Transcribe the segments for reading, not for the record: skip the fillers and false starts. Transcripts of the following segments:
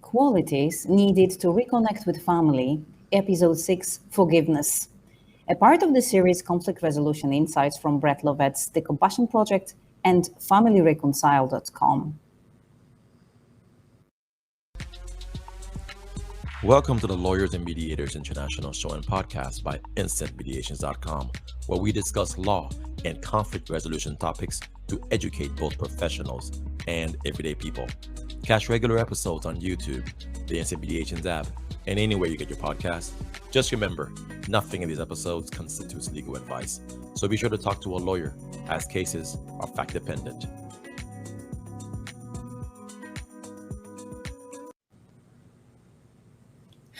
Qualities Needed to Reconnect with Family, Episode 6, Forgiveness. A part of the series Conflict Resolution Insights from Brett Lovett's The Compassion Project and FamilyReconcile.com. Welcome to the Lawyers and Mediators International Show and Podcast by InstantMediations.com, where we discuss law and conflict resolution topics to educate both professionals and everyday people. Catch regular episodes on YouTube, the Instant Mediations app, and anywhere you get your podcasts. Just remember, nothing in these episodes constitutes legal advice, so be sure to talk to a lawyer, as cases are fact-dependent.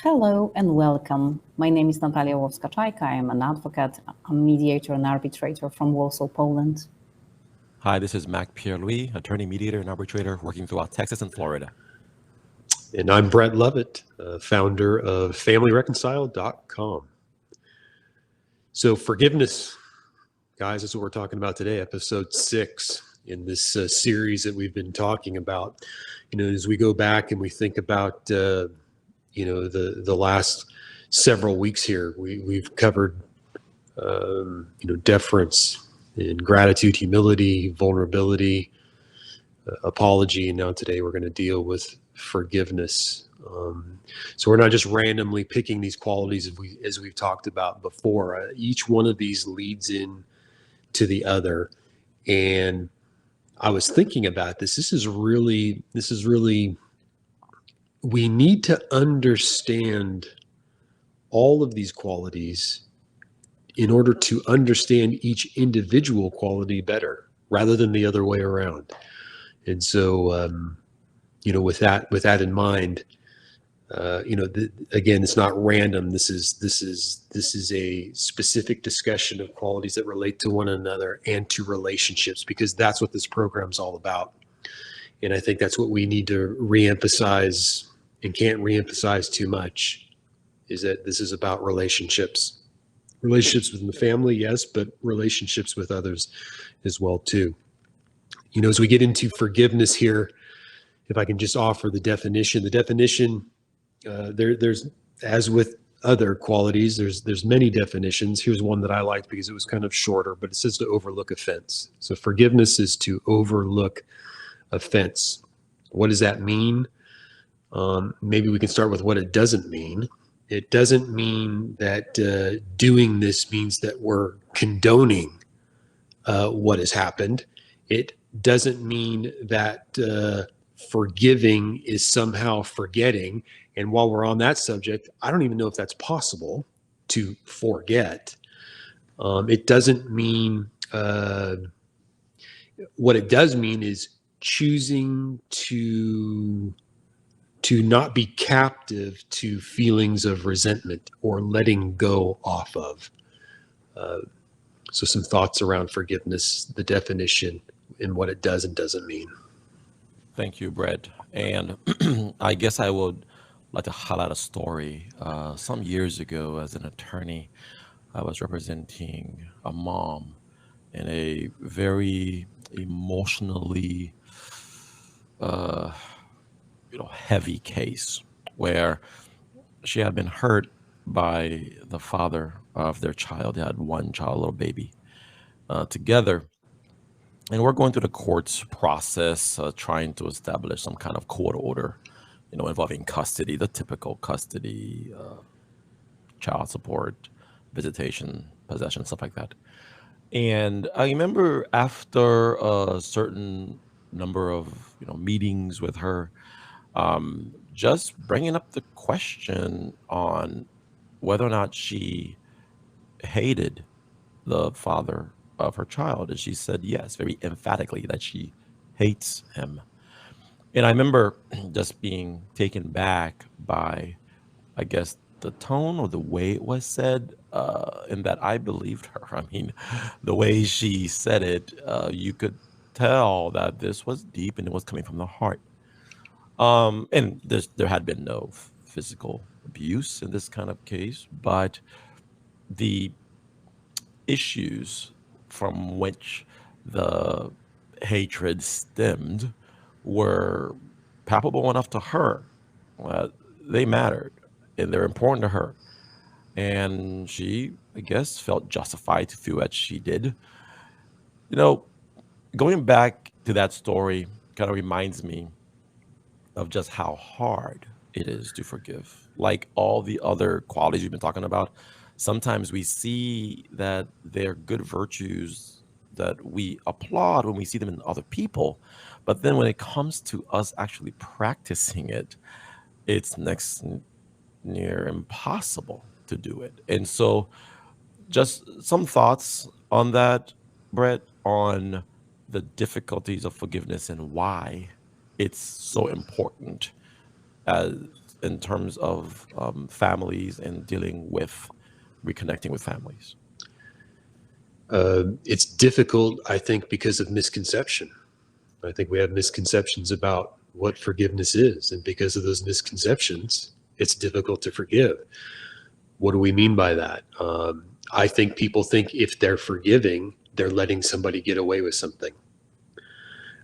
Hello and welcome. My name is Natalia Łowska-Czajka. I am an advocate, a mediator and arbitrator from Warsaw, Poland. Hi, this is Mac Pierre-Louis, attorney, mediator, and arbitrator working throughout Texas and Florida. And I'm Brett Lovett, founder of FamilyReconcile.com. So forgiveness, guys, is what we're talking about today, episode 6 in this series that we've been talking about. As we go back and we think about, the last several weeks here, we've covered, deference and gratitude, humility, vulnerability, apology, and now today we're going to deal with forgiveness. So we're not just randomly picking these qualities as we've talked about before. Each one of these leads in to the other. And I was thinking about this. This is really, we need to understand all of these qualities in order to understand each individual quality better, rather than the other way around. And so, with that in mind, again, it's not random. This is a specific discussion of qualities that relate to one another and to relationships, because that's what this program's all about. And I think that's what we need to reemphasize and can't reemphasize too much, is that this is about relationships. Relationships within the family, yes, but relationships with others as well too. As we get into forgiveness here, if I can just offer the definition. The definition, there's, as with other qualities, there's many definitions. Here's one that I liked because it was kind of shorter, but it says to overlook offense. So forgiveness is to overlook offense. What does that mean? Maybe we can start with what it doesn't mean. It doesn't mean that doing this means that we're condoning what has happened. It doesn't mean that forgiving is somehow forgetting. And while we're on that subject, I don't even know if that's possible to forget. It doesn't mean, what it does mean is choosing to not be captive to feelings of resentment or letting go off of. So some thoughts around forgiveness, the definition, and what it does and doesn't mean. Thank you, Brett. And I guess I would like to highlight a story. Some years ago, as an attorney, I was representing a mom in a very emotionally heavy case where she had been hurt by the father of their child. They had one child, a little baby, together. And we're going through the courts process, trying to establish some kind of court order, involving custody, the typical custody, child support, visitation, possession, stuff like that. And I remember after a certain number of meetings with her, just bringing up the question on whether or not she hated the father of her child. And she said yes, very emphatically, that she hates him. And I remember just being taken back by, I guess, the tone or the way it was said, and that I believed her. I mean, the way she said it, you could tell that this was deep and it was coming from the heart. And there had been no physical abuse in this kind of case, but the issues from which the hatred stemmed were palpable enough to her they mattered and they're important to her. And she, I guess, felt justified to feel as she did. You know, going back to that story kind of reminds me of just how hard it is to forgive. Like all the other qualities you've been talking about, sometimes we see that they're good virtues that we applaud when we see them in other people. But then when it comes to us actually practicing it, it's near impossible to do it. And so, just some thoughts on that, Brett, on the difficulties of forgiveness and why it's so important as in terms of families and dealing with reconnecting with families. It's difficult, I think, because of misconception. I think we have misconceptions about what forgiveness is. And because of those misconceptions, it's difficult to forgive. What do we mean by that? I think people think if they're forgiving, they're letting somebody get away with something.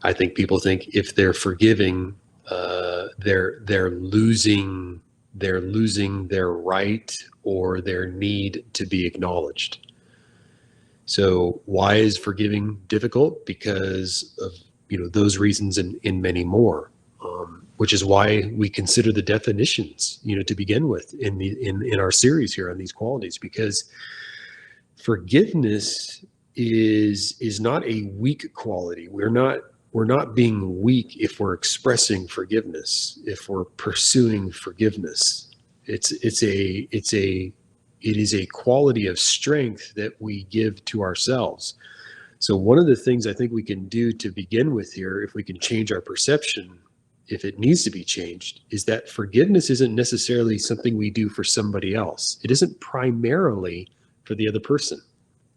I think people think if they're forgiving, they're losing their right or their need to be acknowledged. So why is forgiving difficult? Because of those reasons and many more. Which is why we consider the definitions, to begin with in our series here on these qualities, because forgiveness is not a weak quality. We're not being weak if we're expressing forgiveness, if we're pursuing forgiveness. It is a quality of strength that we give to ourselves. So one of the things I think we can do to begin with here, if we can change our perception, if it needs to be changed, is that forgiveness isn't necessarily something we do for somebody else. It isn't primarily for the other person.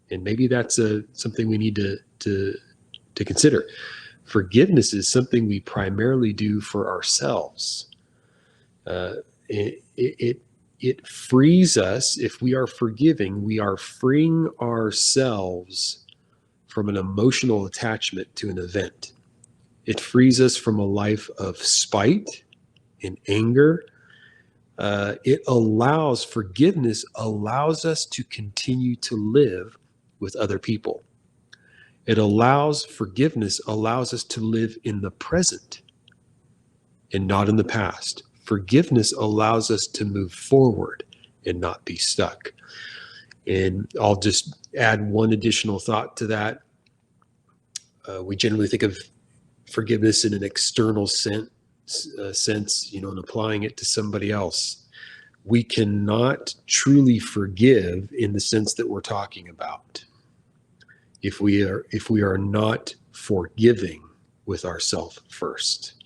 And maybe that's something we need to consider. Forgiveness is something we primarily do for ourselves. It frees us. If we are forgiving, we are freeing ourselves from an emotional attachment to an event. It frees us from a life of spite and anger. Forgiveness allows us to continue to live with other people. Forgiveness allows us to live in the present and not in the past. Forgiveness allows us to move forward and not be stuck. And I'll just add one additional thought to that. We generally think of forgiveness in an external sense, and applying it to somebody else. We cannot truly forgive in the sense that we're talking about if we are not forgiving with ourselves first.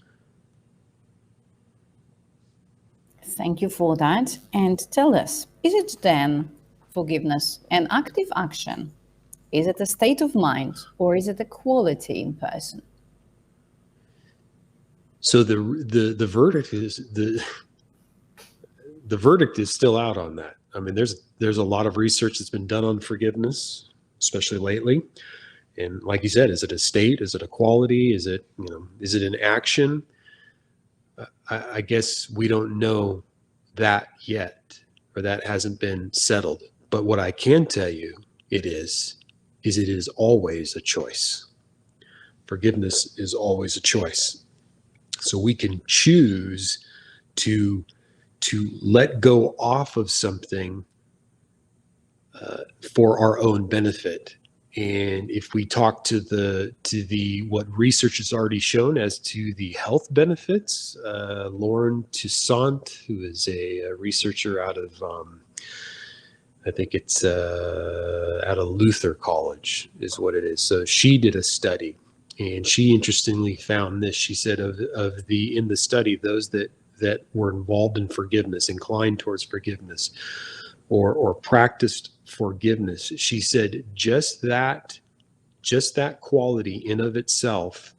Thank you for that. And tell us, is it then forgiveness an active action? Is it a state of mind, or is it a quality in person? So the verdict is the verdict is still out on that. I mean, there's a lot of research that's been done on forgiveness, especially lately. And like you said, is it a state? Is it a quality? Is it an action? I guess we don't know that yet, or that hasn't been settled. But what I can tell you it is always a choice. Forgiveness is always a choice. So we can choose to let go off of something for our own benefit. And if we talk to what research has already shown as to the health benefits, Lauren Toussaint, who is a researcher out of I think it's out of Luther College is what it is. So she did a study, and she interestingly found this. She said in the study, those that were involved in forgiveness, inclined towards forgiveness, or practiced forgiveness, she said just that quality in of itself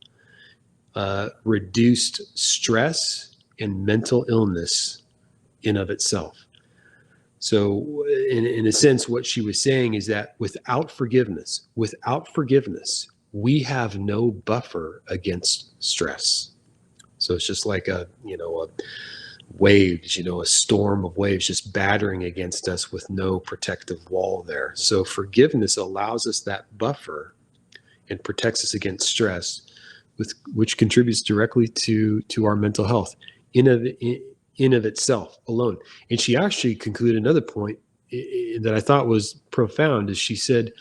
reduced stress and mental illness in of itself. So in a sense, what she was saying is that without forgiveness, we have no buffer against stress. So it's just like a waves, a storm of waves just battering against us with no protective wall there. So forgiveness allows us that buffer and protects us against stress, which contributes directly to our mental health in of itself alone. And she actually concluded another point that I thought was profound, is she said,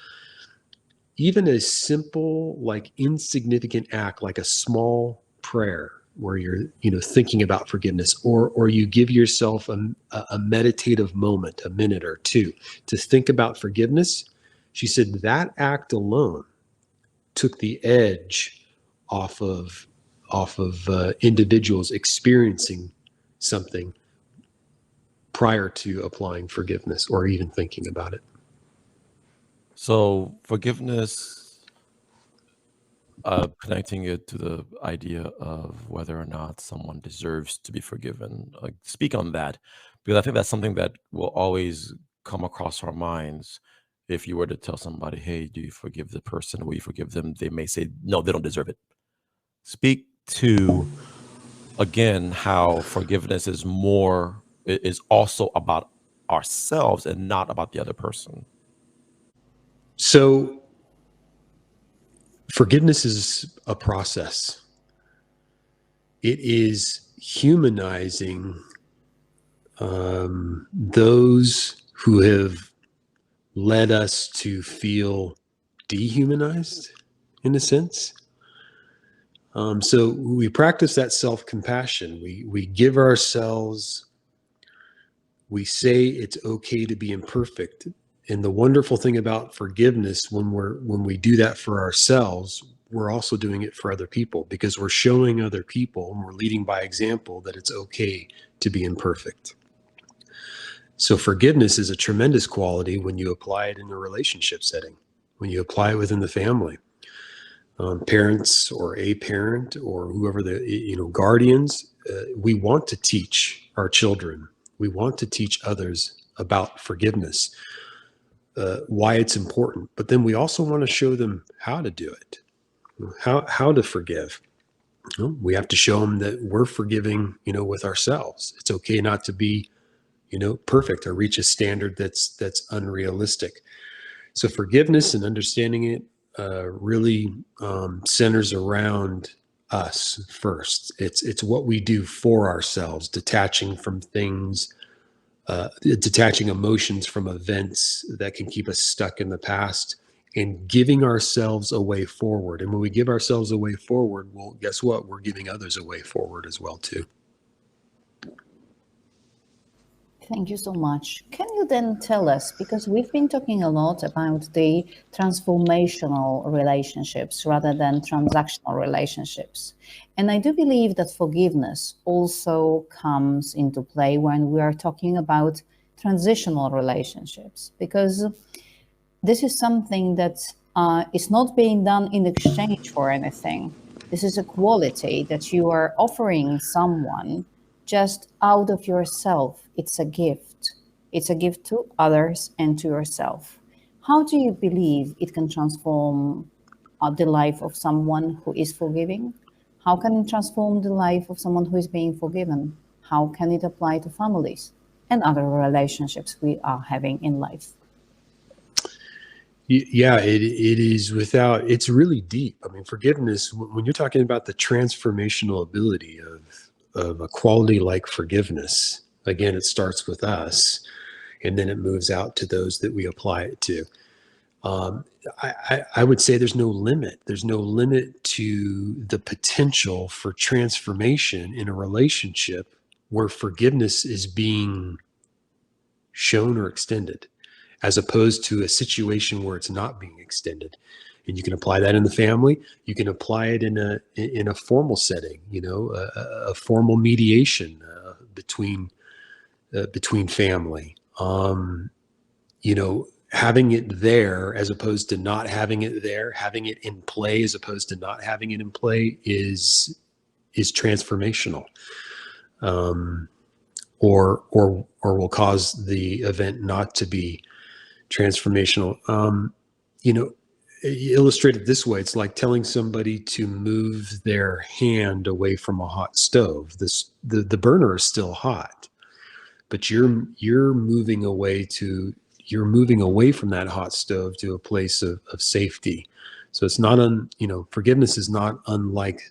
even a simple, like insignificant act, like a small prayer where you're, thinking about forgiveness, or you give yourself a meditative moment, a minute or two, to think about forgiveness. She said that act alone took the edge off of individuals experiencing something prior to applying forgiveness or even thinking about it. So forgiveness, connecting it to the idea of whether or not someone deserves to be forgiven. Speak on that, because I think that's something that will always come across our minds. If you were to tell somebody, hey, do you forgive the person? Will you forgive them? They may say, no, they don't deserve it. Speak to, again, how forgiveness is also about ourselves and not about the other person. So forgiveness is a process. It is humanizing those who have led us to feel dehumanized, in a sense. So we practice that self-compassion. We give ourselves, we say it's okay to be imperfect. And the wonderful thing about forgiveness, when we do that for ourselves, we're also doing it for other people, because we're showing other people, and we're leading by example, that it's okay to be imperfect. So forgiveness is a tremendous quality when you apply it in a relationship setting, when you apply it within the family. Parents or a parent or whoever guardians, we want to teach our children, we want to teach others about forgiveness, why it's important, but then we also want to show them how to do it, how to forgive. We have to show them that we're forgiving, with ourselves. It's okay not to be, perfect or reach a standard that's unrealistic. So forgiveness and understanding it really centers around us first. It's what we do for ourselves, detaching from things, detaching emotions from events that can keep us stuck in the past, and giving ourselves a way forward. And when we give ourselves a way forward, well, guess what? We're giving others a way forward as well, too. Thank you so much. Can you then tell us, because we've been talking a lot about the transformational relationships rather than transactional relationships. And I do believe that forgiveness also comes into play when we are talking about transitional relationships, because this is something that is not being done in exchange for anything. This is a quality that you are offering someone just out of yourself. It's a gift. It's a gift to others and to yourself. How do you believe it can transform the life of someone who is forgiving? How can it transform the life of someone who is being forgiven? How can it apply to families and other relationships we are having in life? Yeah, it is it's really deep. I mean, forgiveness, when you're talking about the transformational ability of a quality like forgiveness, again, it starts with us, and then it moves out to those that we apply it to. I would say there's no limit. There's no limit to the potential for transformation in a relationship where forgiveness is being shown or extended, as opposed to a situation where it's not being extended. And you can apply that in the family. You can apply it in a formal setting, a formal mediation between family. Having it there as opposed to not having it there, having it in play as opposed to not having it in play is transformational. Or will cause the event not to be transformational. illustrate it this way. It's like telling somebody to move their hand away from a hot stove. The burner is still hot, but you're moving away from that hot stove to a place of safety. So it's not forgiveness is not unlike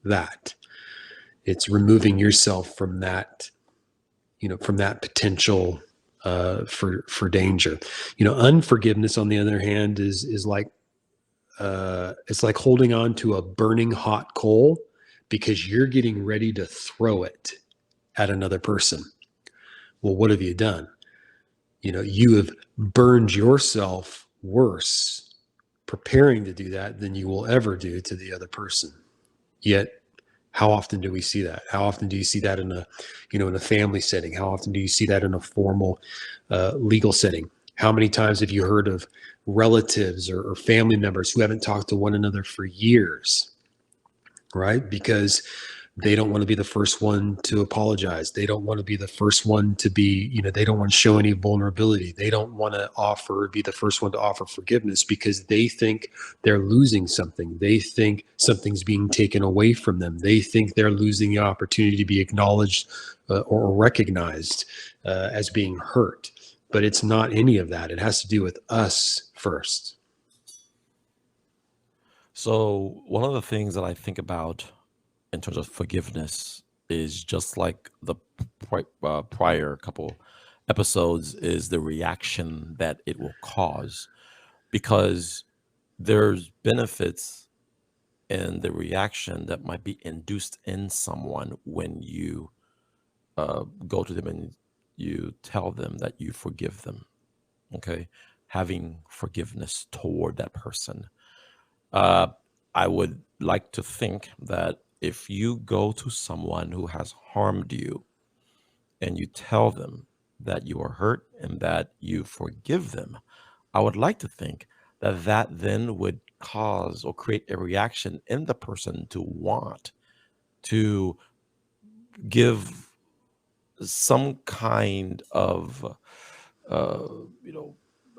that. It's removing yourself from that, from that potential for danger. Unforgiveness, on the other hand, is like it's like holding on to a burning hot coal because you're getting ready to throw it at another person. Well, what have you done? You have burned yourself worse preparing to do that than you will ever do to the other person. Yet, how often do we see that? How often do you see that in a family setting? How often do you see that in a formal legal setting? How many times have you heard of relatives or family members who haven't talked to one another for years, right? Because they don't want to be the first one to apologize. They don't want to be the first one to be, they don't want to show any vulnerability. They don't want to be the first one to offer forgiveness because they think they're losing something. They think something's being taken away from them. They think they're losing the opportunity to be acknowledged or recognized as being hurt. But it's not any of that. It has to do with us first. So one of the things that I think about in terms of forgiveness is just like the prior couple episodes is the reaction that it will cause, because there's benefits in the reaction that might be induced in someone when you go to them and you tell them that you forgive them. Okay, having forgiveness toward that person. I would like to think that if you go to someone who has harmed you and you tell them that you are hurt and that you forgive them, I would like to think that that then would cause or create a reaction in the person to want to give some kind of, of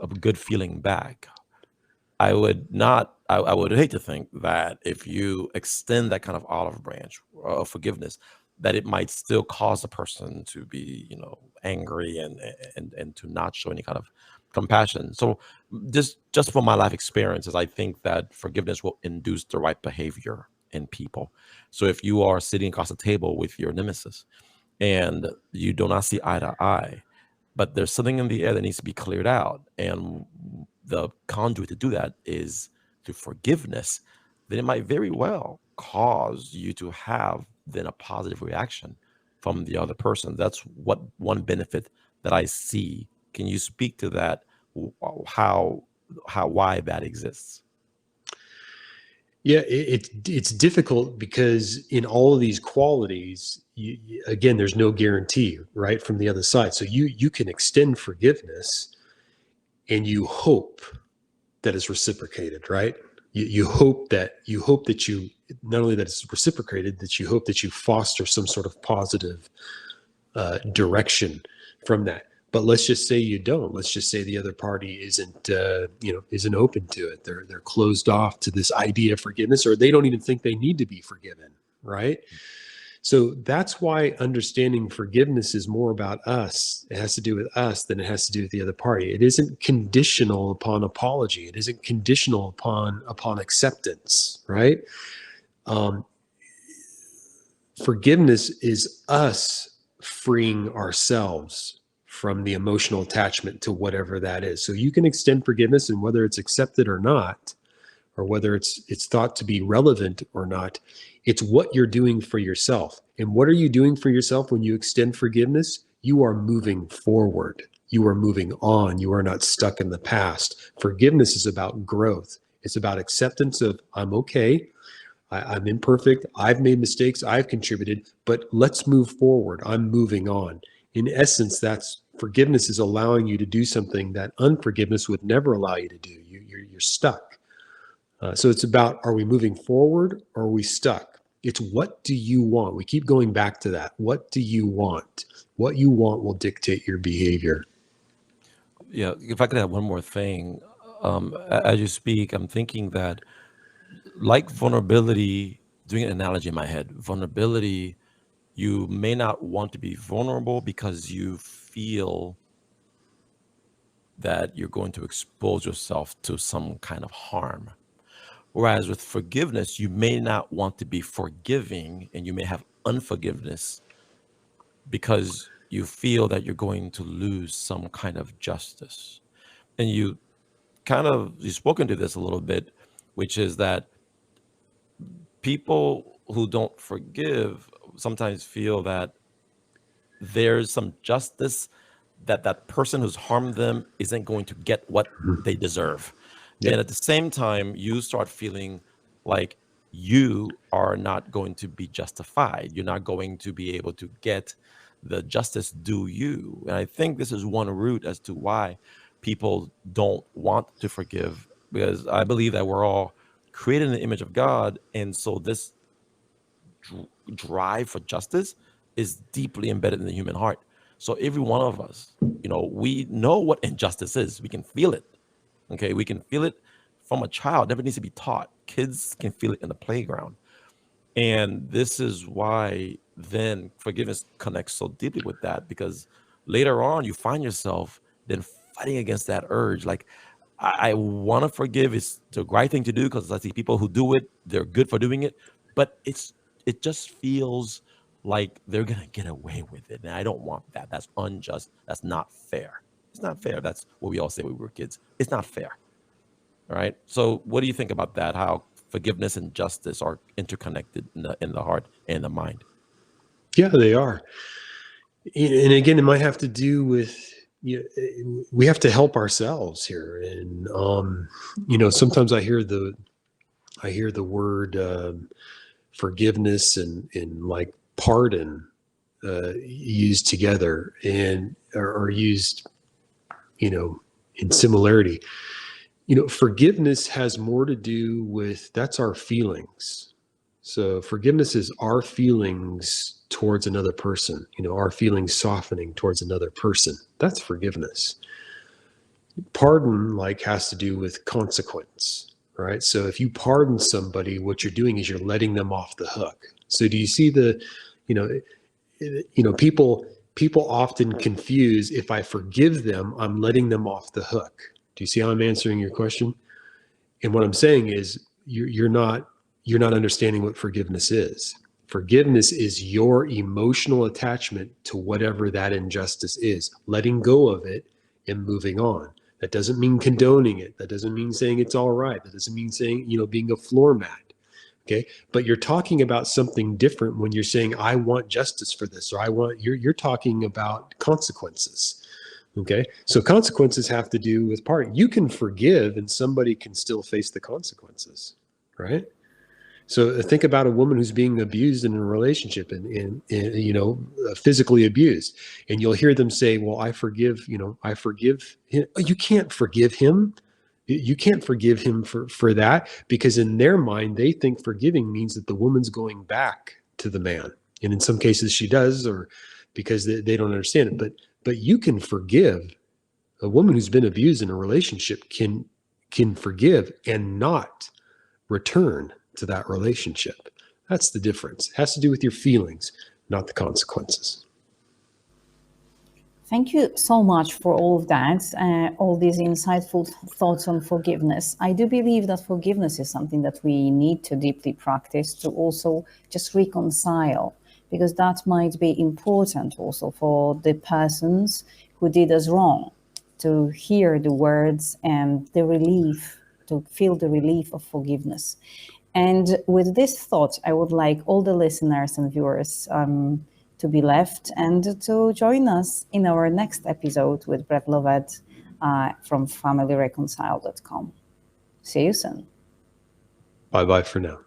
a good feeling back. I would hate to think that if you extend that kind of olive branch of forgiveness, that it might still cause the person to be, angry and to not show any kind of compassion. So just from my life experiences, I think that forgiveness will induce the right behavior in people. So if you are sitting across the table with your nemesis and you do not see eye to eye, but there's something in the air that needs to be cleared out, and the conduit to do that is through forgiveness, then it might very well cause you to have then a positive reaction from the other person. That's what one benefit that I see. Can you speak to that? Why that exists? Yeah, it's difficult because in all of these qualities, again, there's no guarantee, right, from the other side. So you can extend forgiveness, and you hope that it's reciprocated, right? You hope that you not only that it's reciprocated, that you hope that you foster some sort of positive direction from that. But let's just say you don't. Let's just say the other party isn't open to it. They're closed off to this idea of forgiveness, or they don't even think they need to be forgiven, right? So that's why understanding forgiveness is more about us. It has to do with us than it has to do with the other party. It isn't conditional upon apology. It isn't conditional upon acceptance, right? Forgiveness is us freeing ourselves from the emotional attachment to whatever that is. So you can extend forgiveness, and whether it's accepted or not, or whether it's thought to be relevant or not, it's what you're doing for yourself. And what are you doing for yourself when you extend forgiveness? You are moving forward. You are moving on. You are not stuck in the past. Forgiveness is about growth. It's about acceptance of, I'm okay. I'm imperfect. I've made mistakes. I've contributed, but let's move forward. I'm moving on. In essence, that's forgiveness is allowing you to do something that unforgiveness would never allow you to do. You're stuck. So it's about, are we moving forward or are we stuck? It's what do you want? We keep going back to that. What do you want? What you want will dictate your behavior. Yeah, if I could add one more thing, as you speak, I'm thinking that, like vulnerability, doing an analogy in my head, vulnerability, you may not want to be vulnerable because you feel that you're going to expose yourself to some kind of harm. Whereas with forgiveness, you may not want to be forgiving and you may have unforgiveness because you feel that you're going to lose some kind of justice. And you've spoken to this a little bit, which is that people who don't forgive sometimes feel that there's some justice that that person who's harmed them isn't going to get what they deserve. Yep. And at the same time, you start feeling like you are not going to be justified. You're not going to be able to get the justice due you. And I think this is one root as to why people don't want to forgive, because I believe that we're all created in the image of God. And so this drive for justice is deeply embedded in the human heart. So every one of us, we know what injustice is. We can feel it. Okay, we can feel it from a child. It never needs to be taught. Kids can feel it in the playground. And this is why then forgiveness connects so deeply with that, because later on you find yourself then fighting against that urge. Like, I want to forgive. It's the right thing to do because I see people who do it, they're good for doing it. But it just feels like they're going to get away with it. And I don't want that. That's unjust. That's not fair. It's not fair. That's what we all say when we were kids. It's not fair. All right. So what do you think about that? How forgiveness and justice are interconnected in the heart and the mind? Yeah, they are. And again, it might have to do with, we have to help ourselves here. And, sometimes I hear the word forgiveness and like pardon used together and are used, in similarity. Forgiveness has more to do with, that's our feelings. So forgiveness is our feelings towards another person, our feelings softening towards another person. That's forgiveness. Pardon has to do with consequence, right? So if you pardon somebody, what you're doing is you're letting them off the hook. So do you see people often confuse, if I forgive them, I'm letting them off the hook. Do you see how I'm answering your question? And what I'm saying is you're not understanding what forgiveness is. Forgiveness is your emotional attachment to whatever that injustice is, letting go of it and moving on. That doesn't mean condoning it. That doesn't mean saying it's all right. That doesn't mean saying, being a floor mat. Okay. But you're talking about something different when you're saying, I want justice for this, or you're talking about consequences. Okay. So consequences have to do with part. You can forgive and somebody can still face the consequences. Right. So think about a woman who's being abused in a relationship and physically abused, and you'll hear them say, well, I forgive him. You can't forgive him. You can't forgive him for that, because in their mind, they think forgiving means that the woman's going back to the man. And in some cases she does, or because they don't understand it. But you can forgive. A woman who's been abused in a relationship can forgive and not return to that relationship. That's the difference. It has to do with your feelings, not the consequences. Thank you so much for all of that, all these insightful thoughts on forgiveness. I do believe that forgiveness is something that we need to deeply practice to also just reconcile, because that might be important also for the persons who did us wrong, to hear the words and the relief, to feel the relief of forgiveness. And with this thought, I would like all the listeners and viewers to be left and to join us in our next episode with Brett Lovett from FamilyReconcile.com. See you soon. Bye-bye for now.